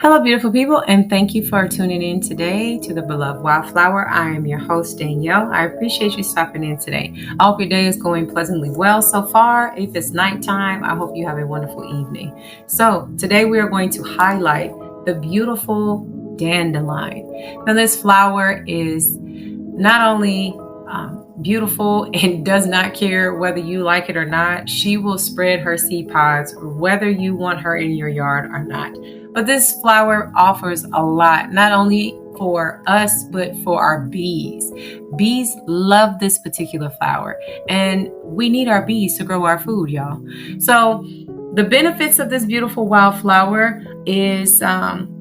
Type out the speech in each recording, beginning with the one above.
Hello, beautiful people, and thank you for tuning in today to the Beloved Wildflower. I am your host, Danielle. I appreciate you stopping in today. I hope your day is going pleasantly well so far. If it's nighttime, I hope you have a wonderful evening. So today we are going to highlight the beautiful dandelion. Now, this flower is not only beautiful and does not care whether you like it or not. She will spread her seed pods whether you want her in your yard or not. But this flower offers a lot, not only for us, but for our bees. Bees love this particular flower, and we need our bees to grow our food, y'all. So the benefits of this beautiful wildflower is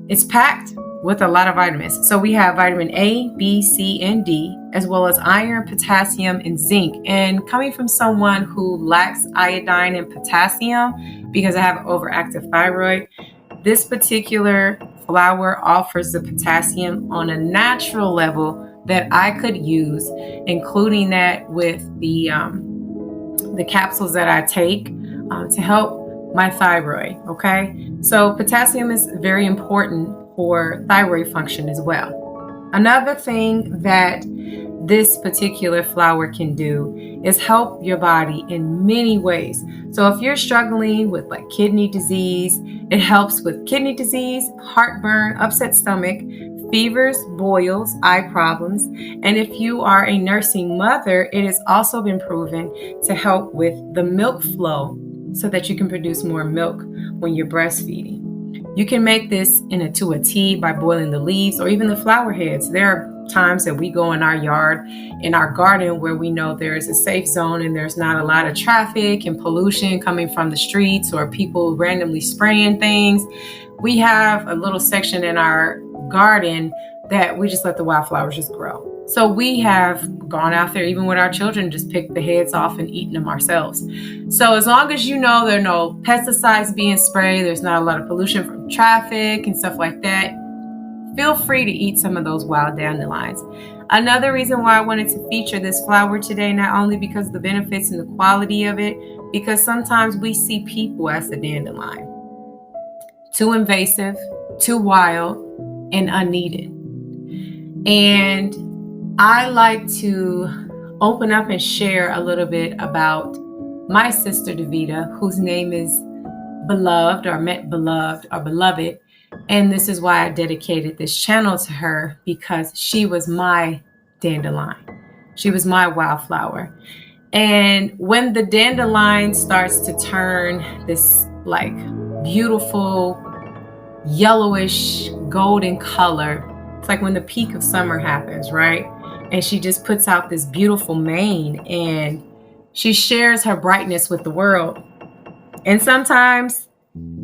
it's packed with a lot of vitamins. So we have vitamin A, B, C, and D, as well as iron, potassium, and zinc. And coming from someone who lacks iodine and potassium because I have overactive thyroid, this particular flower offers the potassium on a natural level that I could use, including that with the capsules that I take to help my thyroid. Okay, so potassium is very important for thyroid function as well. Another thing that this particular flower can do is help your body in many ways. So if you're struggling with like kidney disease, it helps with kidney disease, heartburn, upset stomach, fevers, boils, eye problems. And if you are a nursing mother, it has also been proven to help with the milk flow so that you can produce more milk when you're breastfeeding. You can make this into a tea by boiling the leaves or even the flower heads. There are times that we go in our yard, in our garden, where we know there is a safe zone and there's not a lot of traffic and pollution coming from the streets or people randomly spraying things. We have a little section in our garden that we just let the wildflowers just grow. So we have gone out there, even with our children, just picked the heads off and eaten them ourselves. So as long as you know there are no pesticides being sprayed, there's not a lot of pollution from traffic and stuff like that, feel free to eat some of those wild dandelions. Another reason why I wanted to feature this flower today, not only because of the benefits and the quality of it, because sometimes we see people as the dandelion. Too invasive, too wild, and unneeded. And I like to open up and share a little bit about my sister Davita, whose name is Beloved or Beloved. And this is why I dedicated this channel to her, because she was my dandelion. She was my wildflower. And when the dandelion starts to turn this like beautiful yellowish golden color, it's like when the peak of summer happens, right? And she just puts out this beautiful mane and she shares her brightness with the world. And sometimes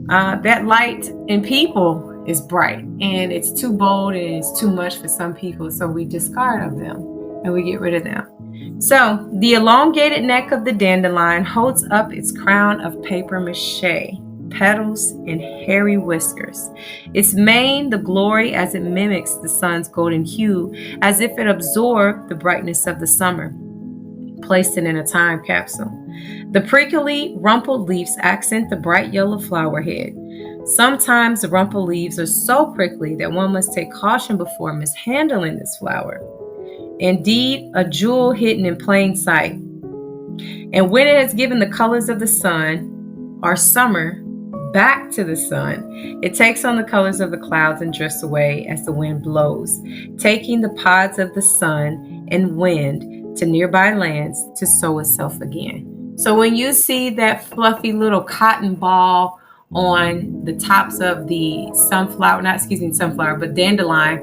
that light in people is bright and it's too bold and it's too much for some people. So we discard of them and we get rid of them. So the elongated neck of the dandelion holds up its crown of paper mache, petals, and hairy whiskers. Its mane, the glory as it mimics the sun's golden hue, as if it absorbed the brightness of the summer, placed it in a time capsule. The prickly, rumpled leaves accent the bright yellow flower head. Sometimes the rumpled leaves are so prickly that one must take caution before mishandling this flower. Indeed, a jewel hidden in plain sight. And when it has given the colors of the sun, or summer, back to the sun, it takes on the colors of the clouds and drifts away as the wind blows, taking the pods of the sun and wind to nearby lands to sow itself again. So when you see that fluffy little cotton ball on the tops of the dandelion,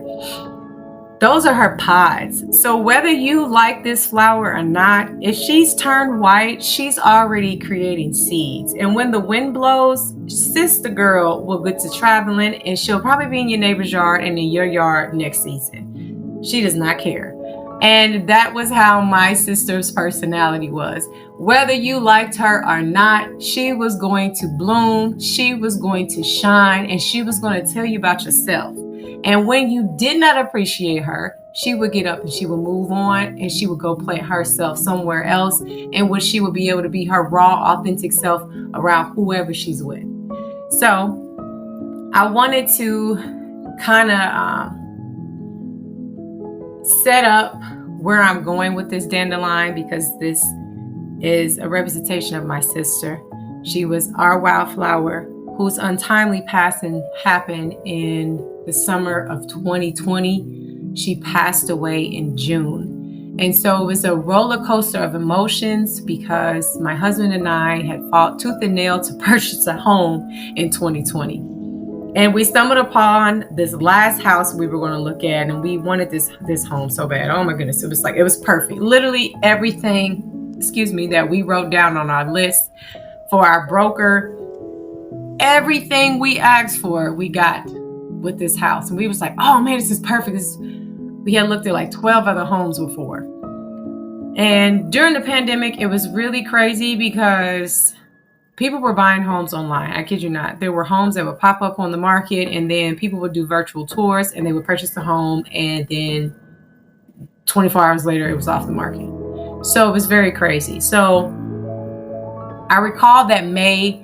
those are her pods. So whether you like this flower or not, if she's turned white, she's already creating seeds. And when the wind blows, sister girl will get to traveling and she'll probably be in your neighbor's yard and in your yard next season. She does not care. And that was how my sister's personality was. Whether you liked her or not, she was going to bloom, she was going to shine, and she was going to tell you about yourself. And when you did not appreciate her, she would get up and she would move on and she would go plant herself somewhere else, in which she would be able to be her raw, authentic self around whoever she's with. So I wanted to kind of set up where I'm going with this dandelion, because this is a representation of my sister. She was our wildflower whose untimely passing happened in the summer of 2020. She passed away in June. And so it was a roller coaster of emotions, because my husband and I had fought tooth and nail to purchase a home in 2020. And we stumbled upon this last house we were going to look at, and we wanted this home so bad. Oh my goodness, it was perfect. Literally everything, that we wrote down on our list for our broker, everything we asked for, we got with this house. And we was like, oh man, this is perfect. We had looked at like 12 other homes before. And during the pandemic, it was really crazy because people were buying homes online. I kid you not. There were homes that would pop up on the market, and then people would do virtual tours, and they would purchase the home, and then 24 hours later, it was off the market. So it was very crazy. So I recall that May,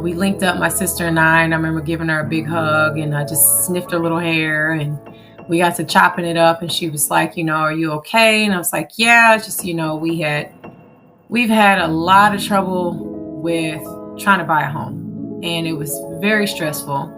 we linked up, my sister and I remember giving her a big hug, and I just sniffed her little hair, and we got to chopping it up, and she was like, are you okay? And I was like, yeah, just, we've had a lot of trouble with trying to buy a home, and it was very stressful.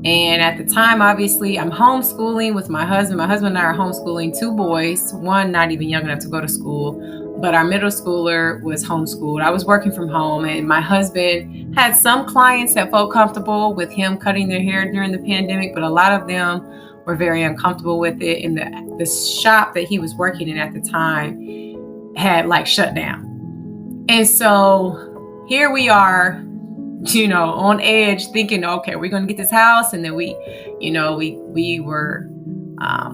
And at the time, obviously, I'm homeschooling with my husband. My husband and I are homeschooling 2 boys, one not even young enough to go to school, but our middle schooler was homeschooled. I was working from home, and my husband had some clients that felt comfortable with him cutting their hair during the pandemic, but a lot of them were very uncomfortable with it. And the shop that he was working in at the time had like shut down. And so here we are, on edge, thinking, okay, we're going to get this house. And then we were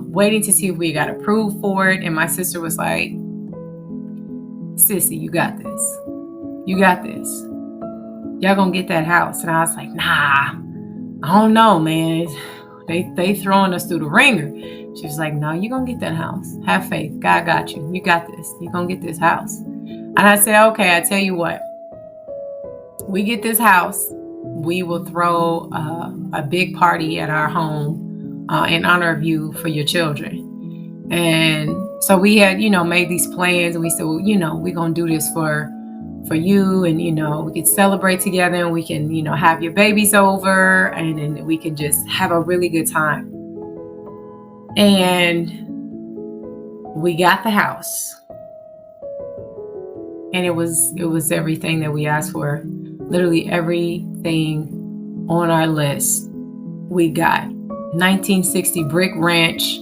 waiting to see if we got approved for it. And my sister was like, sissy, you got this. You got this. Y'all going to get that house. And I was like, nah, I don't know, man. They throwing us through the ringer. She was like, no, you're going to get that house. Have faith. God got you. You got this. You're going to get this house. And I said, okay, I tell you what. We get this house, we will throw a big party at our home in honor of you for your children. And so we had, made these plans, and we said, well, we're going to do this for you. And, we could celebrate together, and we can, have your babies over, and then we can just have a really good time. And we got the house, and it was everything that we asked for. Literally everything on our list we got. 1960 brick ranch,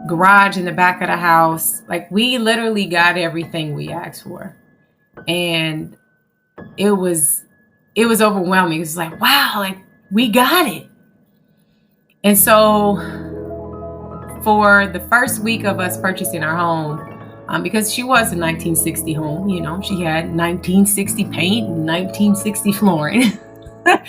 garage in the back of the house. Like, we literally got everything we asked for. And it was overwhelming. It's like, wow, like, we got it. And so for the first week of us purchasing our home, because she was a 1960 home, she had 1960 paint and 1960 flooring. And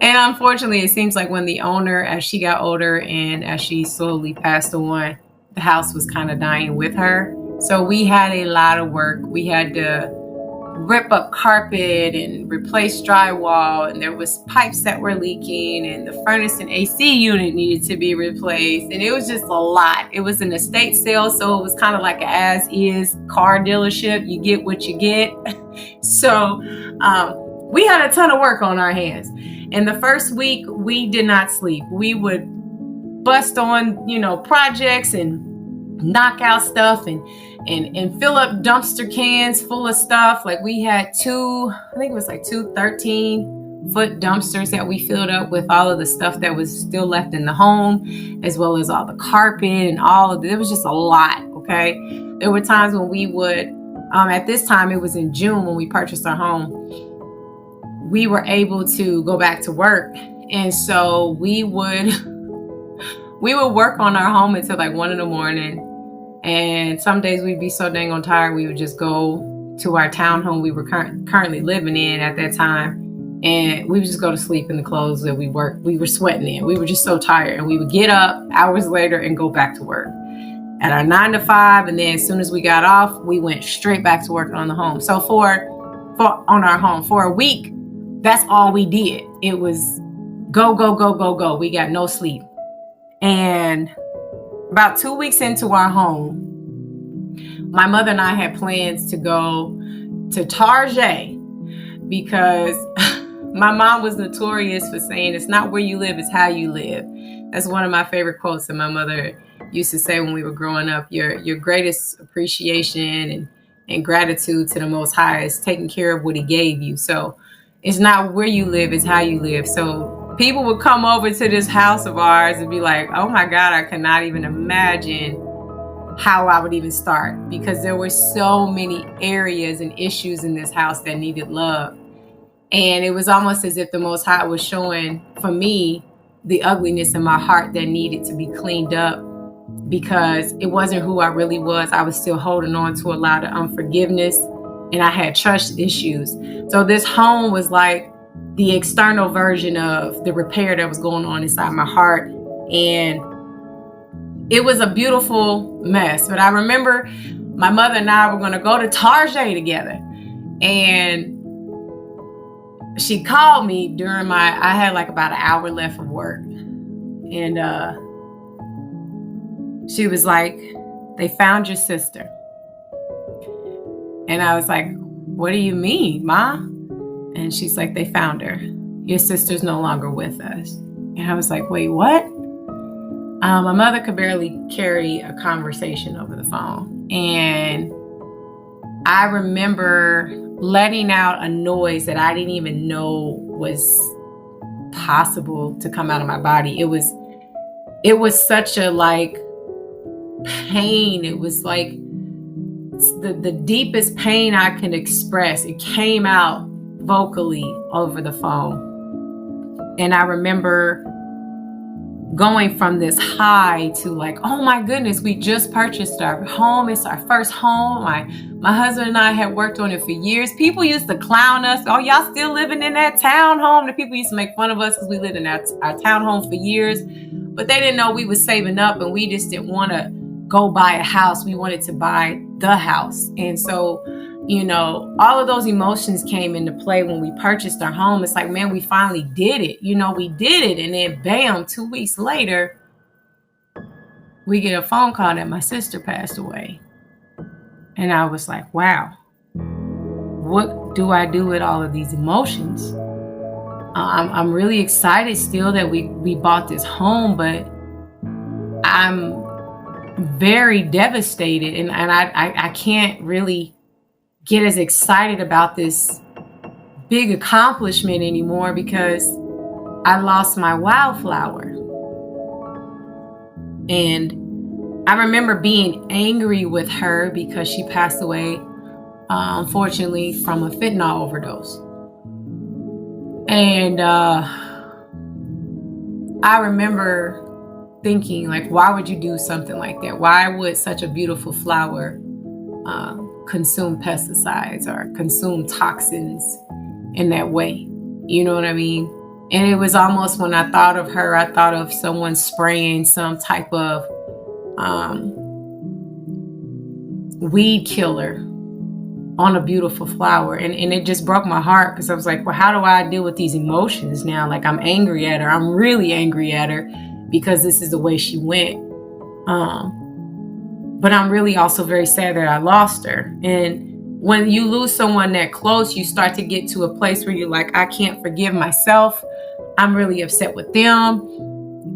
unfortunately, it seems like when the owner, as she got older and as she slowly passed on, the house was kind of dying with her. So we had a lot of work. We had to rip up carpet and replace drywall, and there was pipes that were leaking, and the furnace and AC unit needed to be replaced, and it was just a lot. It was an estate sale, so it was kind of like an as-is car dealership. You get what you get. So we had a ton of work on our hands. And the first week, we did not sleep. We would bust on, projects and knock out stuff and fill up dumpster cans full of stuff. Like, we had two 13-foot dumpsters that we filled up with all of the stuff that was still left in the home, as well as all the carpet and all of it. It was just a lot. Okay. There were times when we would, at this time, it was in June when we purchased our home, we were able to go back to work. And so we would work on our home until like 1 a.m. And some days we'd be so dang on tired, we would just go to our townhome we were currently living in at that time, and we would just go to sleep in the clothes that we were sweating in. We were just so tired, and we would get up hours later and go back to work at our 9 to 5. And then as soon as we got off, we went straight back to working on the home. So on our home for a week, that's all we did. It was Go, go, go, go, go. We got no sleep. And about 2 weeks into our home, my mother and I had plans to go to Target because my mom was notorious for saying it's not where you live, it's how you live. That's one of my favorite quotes that my mother used to say when we were growing up. Your greatest appreciation and gratitude to the Most High is taking care of what He gave you. So it's not where you live, it's how you live. So people would come over to this house of ours and be like, oh my God, I cannot even imagine how I would even start, because there were so many areas and issues in this house that needed love. And it was almost as if the Most High was showing for me the ugliness in my heart that needed to be cleaned up, because it wasn't who I really was. I was still holding on to a lot of unforgiveness, and I had trust issues. So this home was like the external version of the repair that was going on inside my heart. And it was a beautiful mess. But I remember my mother and I were going to go to Target together. And she called me during I had like about an hour left of work. And she was like, they found your sister. And I was like, what do you mean, Ma? And she's like, they found her. Your sister's no longer with us. And I was like, wait, what? My mother could barely carry a conversation over the phone. And I remember letting out a noise that I didn't even know was possible to come out of my body. It was such a like pain. It was like the deepest pain I can express. It came out vocally over the phone. And I remember going from this high to like, oh my goodness, we just purchased our home. It's our first home. My husband and I had worked on it for years. People used to clown us. Oh, y'all still living in that townhome? The people used to make fun of us because we lived in our townhome for years. But they didn't know we was saving up, and we just didn't want to go buy a house. We wanted to buy the house. And so, you know, all of those emotions came into play when we purchased our home. It's like, man, we finally did it. You know, we did it. And then bam, 2 weeks later, we get a phone call that my sister passed away. And I was like, wow, what do I do with all of these emotions? I'm really excited still that we bought this home, but I'm very devastated. And I can't really get as excited about this big accomplishment anymore because I lost my wildflower. And I remember being angry with her because she passed away, unfortunately, from a fentanyl overdose. And I remember thinking, like, why would you do something like that? Why would such a beautiful flower consume pesticides or consume toxins in that way? You know what I mean? And it was almost, when I thought of her, I thought of someone spraying some type of weed killer on a beautiful flower. And it just broke my heart, because I was like, well, how do I deal with these emotions now? Like, I'm angry at her. I'm really angry at her because this is the way she went. But I'm really also very sad that I lost her. And when you lose someone that close, you start to get to a place where you're like, I can't forgive myself. I'm really upset with them.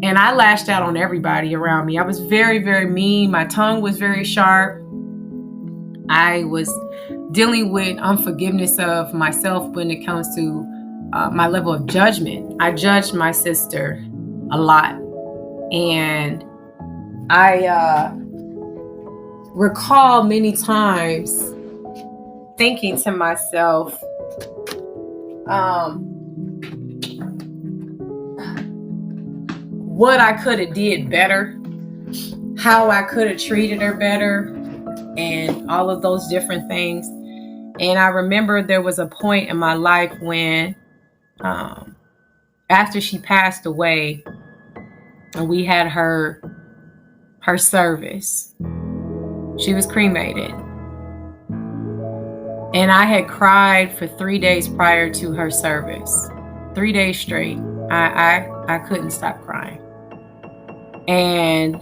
And I lashed out on everybody around me. I was very, very mean. My tongue was very sharp. I was dealing with unforgiveness of myself when it comes to my level of judgment. I judged my sister a lot. And I recall many times thinking to myself, what I could have did better, how I could have treated her better, and all of those different things. And I remember there was a point in my life when, after she passed away, and we had her service, she was cremated. And I had cried for 3 days prior to her service. 3 days straight. I couldn't stop crying. And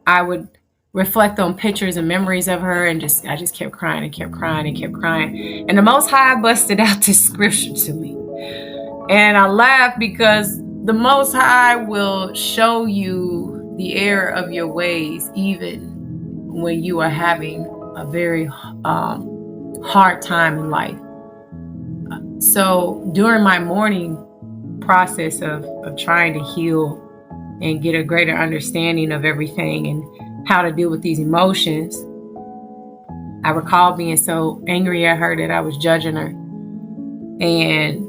I would reflect on pictures and memories of her, and I just kept crying and kept crying and kept crying. And the Most High busted out this scripture to me. And I laughed because the Most High will show you the error of your ways even when you are having a very hard time in life. So during my mourning process of trying to heal and get a greater understanding of everything and how to deal with these emotions, I recall being so angry at her that I was judging her. And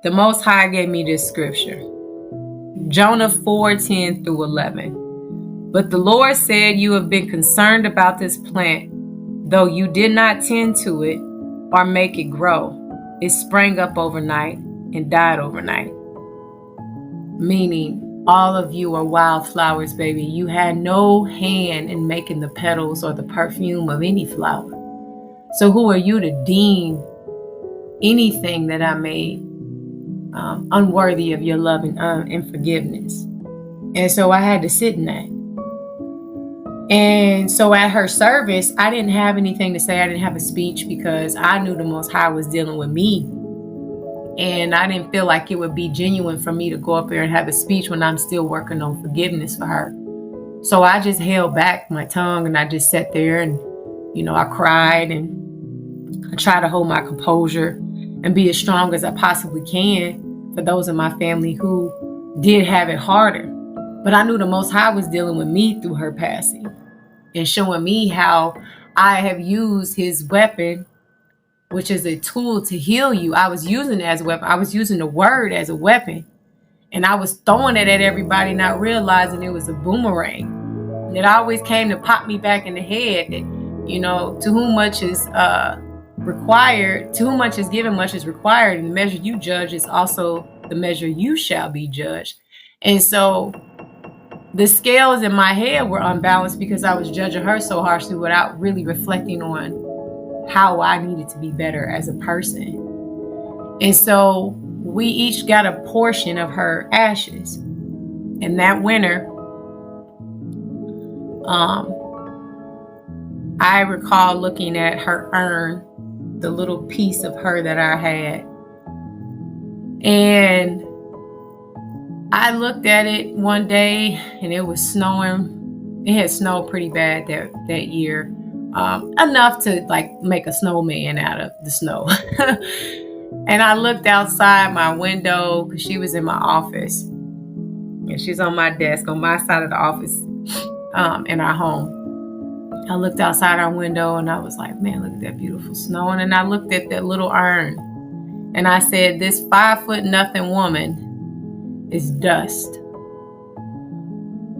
the Most High gave me this scripture, Jonah 4:10 through 11. But the Lord said, you have been concerned about this plant, though you did not tend to it or make it grow. It sprang up overnight and died overnight. Meaning, all of you are wildflowers, baby. You had no hand in making the petals or the perfume of any flower. So who are you to deem anything that I made unworthy of your love and forgiveness? And so I had to sit in that. And so at her service, I didn't have anything to say. I didn't have a speech because I knew the Most High was dealing with me. And I didn't feel like it would be genuine for me to go up there and have a speech when I'm still working on forgiveness for her. So I just held back my tongue and I just sat there and, I cried and I tried to hold my composure and be as strong as I possibly can for those in my family who did have it harder. But I knew the Most High was dealing with me through her passing and showing me how I have used his weapon, which is a tool to heal you. I was using it as a weapon. I was using the word as a weapon. And I was throwing it at everybody, not realizing it was a boomerang. And it always came to pop me back in the head that, to whom much is required, to whom much is given, much is required. And the measure you judge is also the measure you shall be judged. And so the scales in my head were unbalanced because I was judging her so harshly without really reflecting on how I needed to be better as a person. And so we each got a portion of her ashes. And that winter, I recall looking at her urn, the little piece of her that I had. And I looked at it one day and it was snowing. It had snowed pretty bad that year. Enough to make a snowman out of the snow. And I looked outside my window because she was in my office. And she's on my desk on my side of the office in our home. I looked outside our window and I was like, man, look at that beautiful snow. And then I looked at that little urn and I said, this 5'0" woman is dust.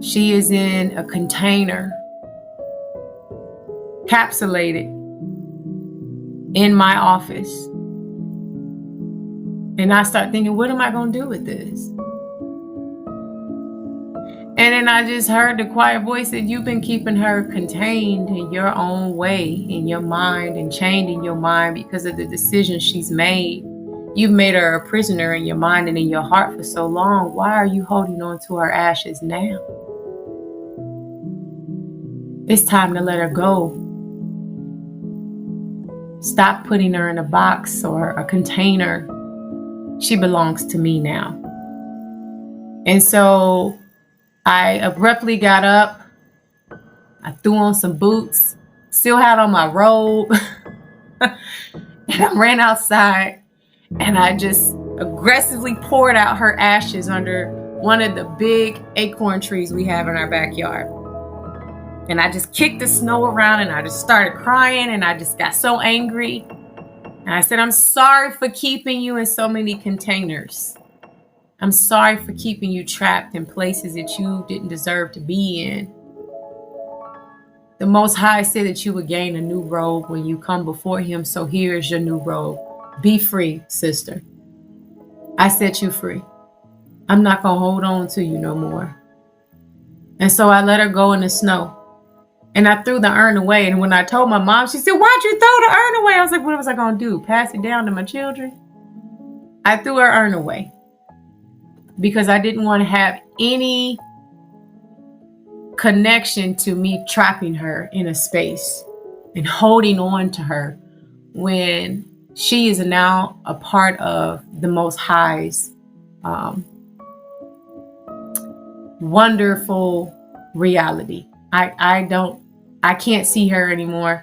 She is in a container, capsulated in my office. And I start thinking, what am I going to do with this? And then I just heard the quiet voice that you've been keeping her contained in your own way, in your mind, and chained in your mind because of the decisions she's made. You've made her a prisoner in your mind and in your heart for so long. Why are you holding on to her ashes now? It's time to let her go. Stop putting her in a box or a container. She belongs to me now. And so I abruptly got up. I threw on some boots, still had on my robe, and I ran outside and I just aggressively poured out her ashes under one of the big acorn trees we have in our backyard. And I just kicked the snow around and I just started crying and I just got so angry. And I said, I'm sorry for keeping you in so many containers. I'm sorry for keeping you trapped in places that you didn't deserve to be in. The Most High said that you would gain a new robe when you come before him. So here is your new robe. Be free, sister. I set you free. I'm not going to hold on to you no more. And so I let her go in the snow. And I threw the urn away. And when I told my mom, she said, why'd you throw the urn away? I was like, what was I going to do? Pass it down to my children? I threw her urn away. because I didn't want to have any connection to me trapping her in a space and holding on to her when she is now a part of the Most High's wonderful reality. I can't see her anymore,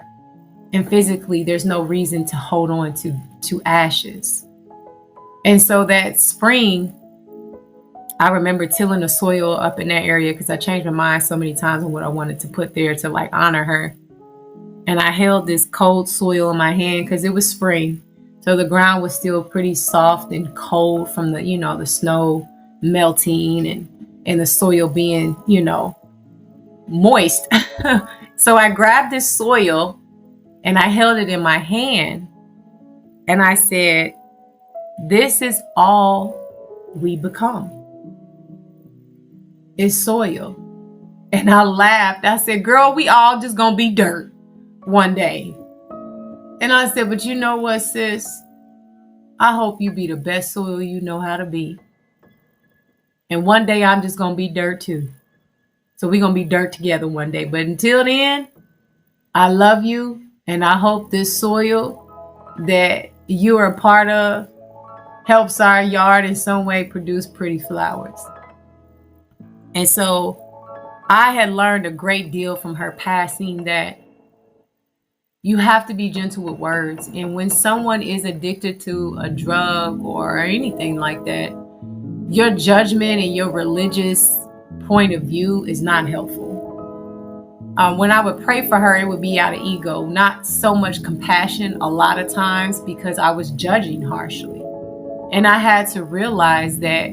and physically there's no reason to hold on to ashes. And so that spring, I remember tilling the soil up in that area because I changed my mind so many times on what I wanted to put there to like honor her. And I held this cold soil in my hand because it was spring. So the ground was still pretty soft and cold from the, the snow melting and the soil being, moist. So I grabbed this soil and I held it in my hand and I said, this is all we become. It's soil. And I laughed. I said, girl, we all just gonna be dirt one day. And I said, but you know what, sis? I hope you be the best soil you know how to be. And one day I'm just gonna be dirt too. So we're gonna be dirt together one day. But until then, I love you. And I hope this soil that you are a part of helps our yard in some way produce pretty flowers. And so I had learned a great deal from her passing that you have to be gentle with words. And when someone is addicted to a drug or anything like that, your judgment and your religious point of view is not helpful. When I would pray for her, it would be out of ego, not so much compassion a lot of times because I was judging harshly. And I had to realize that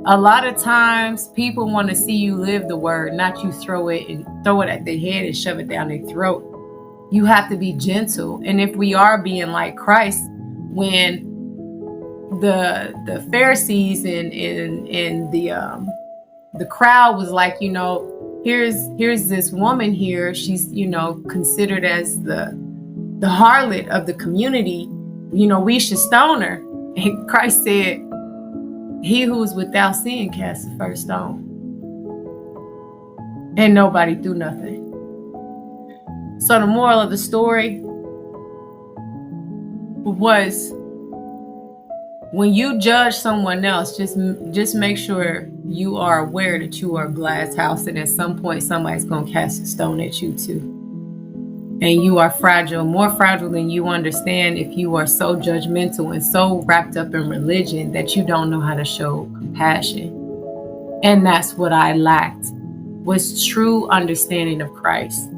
a lot of times people want to see you live the word, not you throw it at their head and shove it down their throat. You have to be gentle. And if we are being like Christ, when the Pharisees and the crowd was like, here's this woman here, she's considered as the harlot of the community, we should stone her. And Christ said, he who is without sin cast the first stone. And nobody threw nothing. So the moral of the story was, when you judge someone else, just make sure you are aware that you are a glass house, and at some point somebody's going to cast a stone at you too. And you are fragile, more fragile than you understand if you are so judgmental and so wrapped up in religion that you don't know how to show compassion. And that's what I lacked, was true understanding of Christ.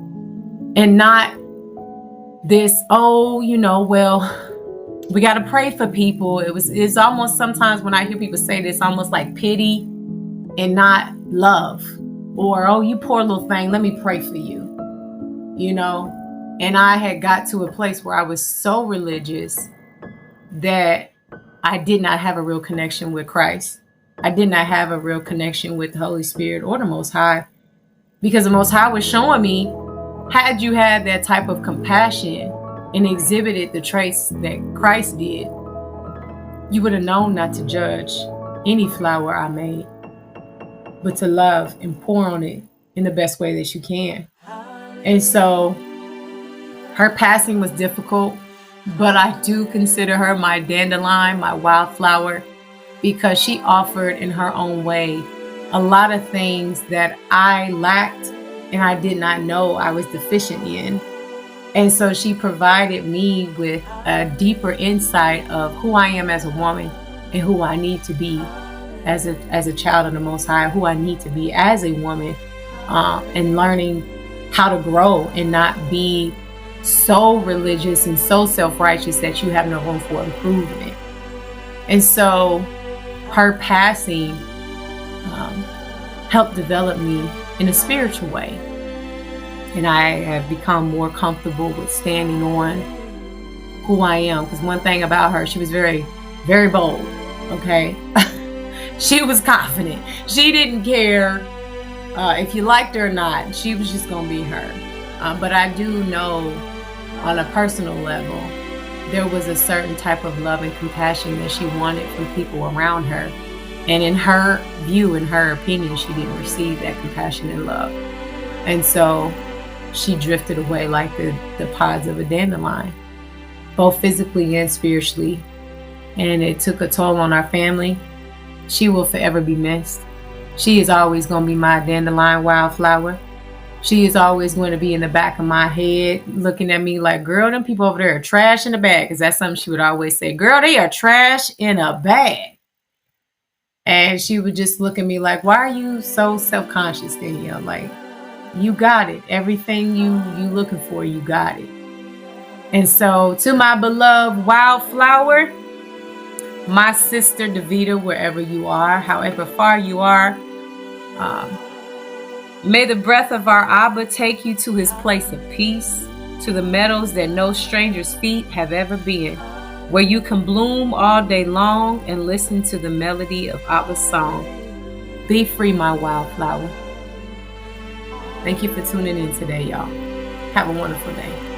And not this, we got to pray for people. It's almost sometimes when I hear people say this, almost like pity and not love. Or, oh, you poor little thing, let me pray for you. And I had got to a place where I was so religious that I did not have a real connection with Christ. I did not have a real connection with the Holy Spirit or the Most High, because the Most High was showing me, had you had that type of compassion and exhibited the traits that Christ did, you would have known not to judge any flower I made, but to love and pour on it in the best way that you can. And so her passing was difficult, but I do consider her my dandelion, my wildflower, because she offered in her own way a lot of things that I lacked and I did not know I was deficient in. And so she provided me with a deeper insight of who I am as a woman and who I need to be as a child of the Most High, who I need to be as a woman, and learning how to grow and not be so religious and so self-righteous that you have no room for improvement. And so her passing helped develop me in a spiritual way. And I have become more comfortable with standing on who I am. Because one thing about her, she was very, very bold. Okay. She was confident. She didn't care if you liked her or not. She was just going to be her. But I do know on a personal level, there was a certain type of love and compassion that she wanted from people around her And in her view, in her opinion, she didn't receive that compassion and love. And so she drifted away like the pods of a dandelion, both physically and spiritually. And it took a toll on our family. She will forever be missed. She is always going to be my dandelion wildflower. She is always going to be in the back of my head looking at me like, girl, them people over there are trash in a bag. Because that's something she would always say. Girl, they are trash in a bag. And she would just look at me like, why are you so self-conscious, Danielle? Like, you got it. Everything you looking for, you got it. And so to my beloved wildflower, my sister Davita, wherever you are, however far you are, may the breath of our Abba take you to his place of peace, to the meadows that no stranger's feet have ever been, where you can bloom all day long and listen to the melody of Abba's song. Be free, my wildflower. Thank you for tuning in today, y'all. Have a wonderful day.